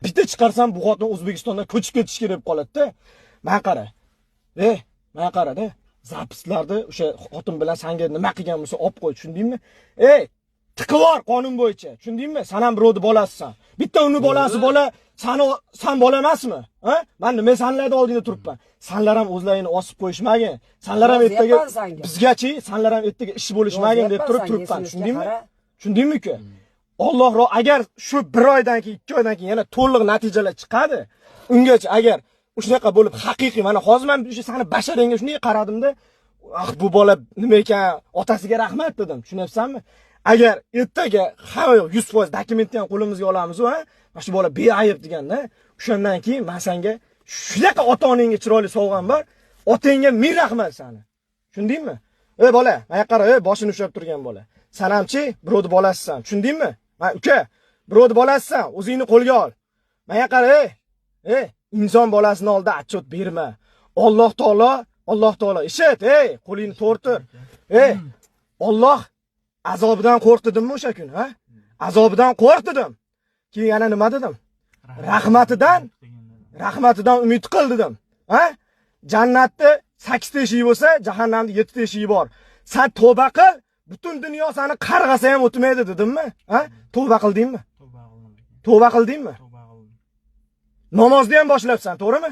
Bitta chiqarsam bu xotin O'zbekistondan ko'chib ketish kerak bo'lib qoladi-da. Men qara. Men qarada. Zapislarda o'sha xotin bilan senga nima qilgan bo'lsa olib qo'y, tushundingmi? Tiqivor qonun bo'yicha, tushundingmi? Sen ham birovni bolasisan. Bitta uni bolasi bola, sen bola emasmi? Ha? Men nima senlarning oldingda turibman. Senlar ham o'zlaringni osib qo'yishmagin. Senlar ham ertaga bizgachi, senlar ham ertaga ish bo'lishmagin deb turibman, tushundingmi? Tushundingmi-ku? Alloh agar shu 1 oydan keyin, 2 oydan keyin yana to'liq natijalar chiqadi, ungacha agar shunaqa bo'lib haqiqiy, mana hozir men o'sha seni basharangga shunday qaradimda, bu bola nima ekan, otasiga rahmat dedim, tushunyapsanmi? Agar ertaga hamma 100% dokumentni ham qo'limizga olamiz, ha? Mana shu bola beayb deganda, o'shandan keyin men senga shunaqa ota-onangga chiroyli sovg'am bor, otangga ming rahmat seni. Tushundingmi? Bola, mana qara, boshini ushlab turgan bola. Sen hamchi birovni bolasisan, tushundingmi? Men uka, birovni bolasisan, o'zingni qo'lga ol. Mana qara, inson bolasini oldida atchot berma. Alloh taolo eshit, qo'lingni to'rtir. Alloh azobidan qo'rqdimmi o'sha kun, ha? Azobidan qo'rqdim. Keyin yana nima dedim? Rahmatidan umid qil dedim. Ha? Jannatda 8 ta eshigi bo'lsa, jahannamda 7 ta eshigi bor. Sen tavba qil, butun dunyo seni qarg'asa ham o'tmaydi dedimmi? Ha? Tavba qildingmi? Tavba qildingmi? Namozni ham boshlabsan, to'g'rimi?